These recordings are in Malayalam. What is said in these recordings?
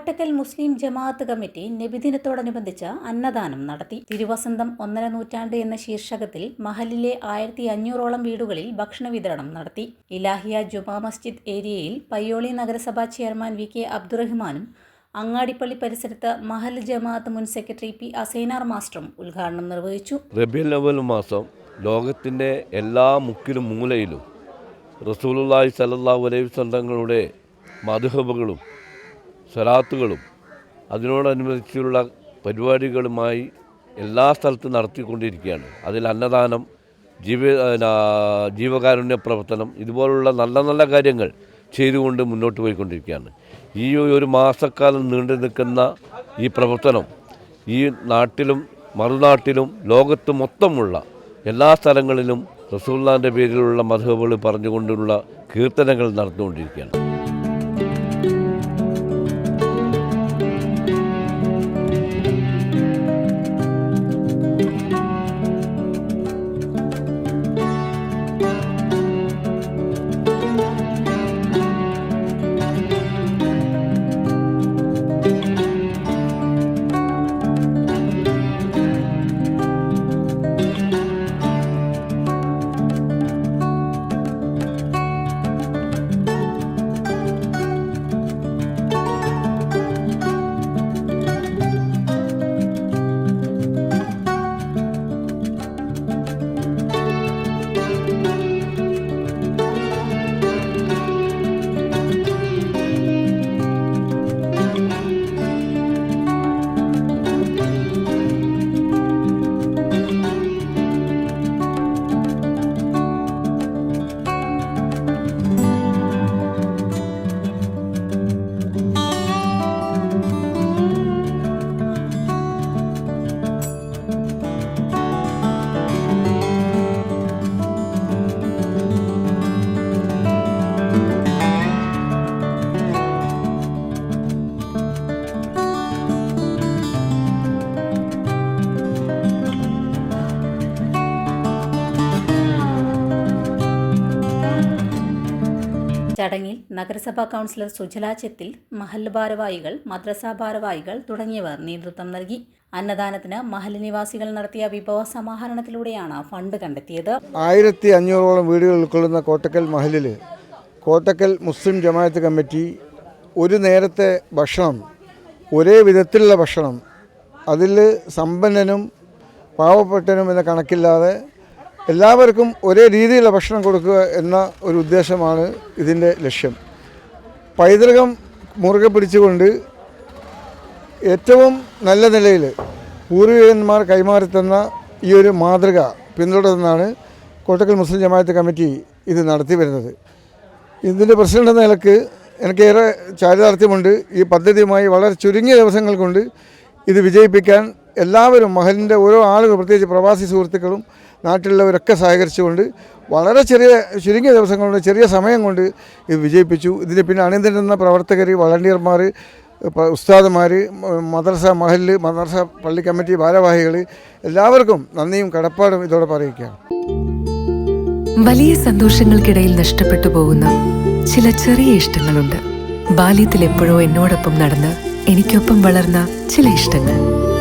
കോട്ടക്കൽ മുസ്ലിം ജമാഅത്ത് കമ്മിറ്റി നബിദിനത്തോടനുബന്ധിച്ച് അന്നദാനം നടത്തി. തിരുവസന്തം 1.5 നൂറ്റാണ്ട് എന്ന ശീർഷകത്തിൽ മഹലിലെ 1500ഓളം വീടുകളിൽ ഭക്ഷണ വിതരണം നടത്തി. ഇലാഹിയ ജുമാ മസ്ജിദ് ഏരിയയിൽ പയ്യോളി നഗരസഭാ ചെയർമാൻ വി കെ അബ്ദുറഹ്മാനും അങ്ങാടിപ്പള്ളി പരിസരത്ത് മഹൽ ജമാഅത്ത് മുൻ സെക്രട്ടറി പി അസൈനാർ മാസ്റ്ററും ഉദ്ഘാടനം നിർവഹിച്ചു. റബീഉൽ അവ്വൽ മാസം ലോകത്തിൻ്റെ എല്ലാ മുക്കിലും മൂലയിലും റസൂലുള്ളാഹി സ്വല്ലല്ലാഹു അലൈഹി വസല്ലമയുടെ മദ്ഹബുകളും സ്വലാത്തുകളും അതിനോടനുബന്ധിച്ചുള്ള പരിപാടികളുമായി എല്ലാ സ്ഥലത്തും നടത്തിക്കൊണ്ടിരിക്കുകയാണ്. അതിൽ അന്നദാനം, ജീവകാരുണ്യ പ്രവർത്തനം, ഇതുപോലുള്ള നല്ല നല്ല കാര്യങ്ങൾ ചെയ്തുകൊണ്ട് മുന്നോട്ട് പോയിക്കൊണ്ടിരിക്കുകയാണ്. ഈ ഒരു മാസക്കാലം നീണ്ടു നിൽക്കുന്ന ഈ പ്രവർത്തനം ഈ നാട്ടിലും മറുനാട്ടിലും ലോകത്ത് മൊത്തമുള്ള എല്ലാ സ്ഥലങ്ങളിലും റസൂലുള്ളാഹിൻ്റെ പേരിലുള്ള മദ്ഹബുകൾ പറഞ്ഞുകൊണ്ടുള്ള കീർത്തനങ്ങൾ നടന്നുകൊണ്ടിരിക്കുകയാണ്. ചടങ്ങിൽ നഗരസഭാ കൗൺസിലർ സുജല ചെത്തിൽ, മഹൽ ഭാരവാഹികൾ, മദ്രസ ഭാരവാഹികൾ തുടങ്ങിയവർ നേതൃത്വം നൽകി. അന്നദാനത്തിന് മഹൽ നിവാസികൾ നടത്തിയ വിഭവ സമാഹരണത്തിലൂടെയാണ് ഫണ്ട് കണ്ടെത്തിയത്. 1500ഓളം വീടുകൾ ഉൾക്കൊള്ളുന്ന കോട്ടക്കൽ മഹലിൽ കോട്ടക്കൽ മുസ്ലിം ജമാഅത്ത് കമ്മിറ്റി ഒരു നേരത്തെ ഭക്ഷണം, ഒരേ വിധത്തിലുള്ള ഭക്ഷണം, അതിൽ സമ്പന്നനും പാവപ്പെട്ടനും എന്ന കണക്കില്ലാതെ എല്ലാവർക്കും ഒരേ രീതിയിലുള്ള ഭക്ഷണം കൊടുക്കുക എന്ന ഒരു ഉദ്ദേശമാണ് ഇതിൻ്റെ ലക്ഷ്യം. പൈതൃകം മുറുകെ പിടിച്ചുകൊണ്ട് ഏറ്റവും നല്ല നിലയിൽ പൂർവികന്മാർ കൈമാറിത്തന്ന ഈ ഒരു മാതൃക പിന്തുടർന്നാണ് കോട്ടക്കൽ മുസ്ലിം ജമാഅത്ത് കമ്മിറ്റി ഇത് നടത്തി വരുന്നത്. ഇതിൻ്റെ പ്രസിഡന്റ് എന്ന നിലക്ക് എനിക്കേറെ ചാരിതാർത്ഥ്യമുണ്ട്. ഈ പദ്ധതിയുമായി വളരെ ചുരുങ്ങിയ ദിവസങ്ങൾ കൊണ്ട് ഇത് വിജയിപ്പിക്കാൻ എല്ലാവരും മഹലിൻ്റെ ഓരോ ആളുകൾ, പ്രത്യേകിച്ച് പ്രവാസി സുഹൃത്തുക്കളും നാട്ടിലുള്ളവരൊക്കെ സഹകരിച്ചുകൊണ്ട് വളരെ ചുരുങ്ങിയ ദിവസങ്ങൾ കൊണ്ട്, ചെറിയ സമയം കൊണ്ട് ഇത് വിജയിപ്പിച്ചു. ഇതിന് പിന്നെ അണിനിരന്ന പ്രവർത്തകർ, വളണ്ടിയർമാർ, ഉസ്താദുമാർ, മദ്രസ പള്ളി കമ്മിറ്റി ഭാരവാഹികൾ, എല്ലാവർക്കും നന്ദിയും കടപ്പാടും ഇതോടെ പറയുകയാണ്. വലിയ സന്തോഷങ്ങൾക്കിടയിൽ നഷ്ടപ്പെട്ടു പോകുന്ന ചില ചെറിയ ഇഷ്ടങ്ങളുണ്ട്. ബാല്യത്തിൽ എപ്പോഴോ എന്നോടൊപ്പം നടന്ന് എനിക്കൊപ്പം വളർന്ന ചില ഇഷ്ടങ്ങൾ.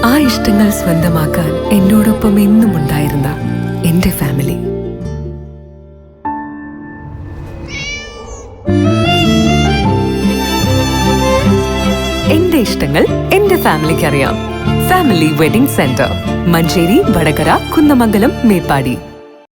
ആ ഇഷ്ടങ്ങൾ സ്വന്തമാക്കാൻ എന്നോടൊപ്പം എന്നും ഉണ്ടായിരുന്ന എന്റെ ഫാമിലി. എന്റെ ഇഷ്ടങ്ങൾ എന്റെ ഫാമിലിക്ക് അറിയാം. Family wedding centre, Manjeri, Vadakara, Kunnamangalam, Meppadi.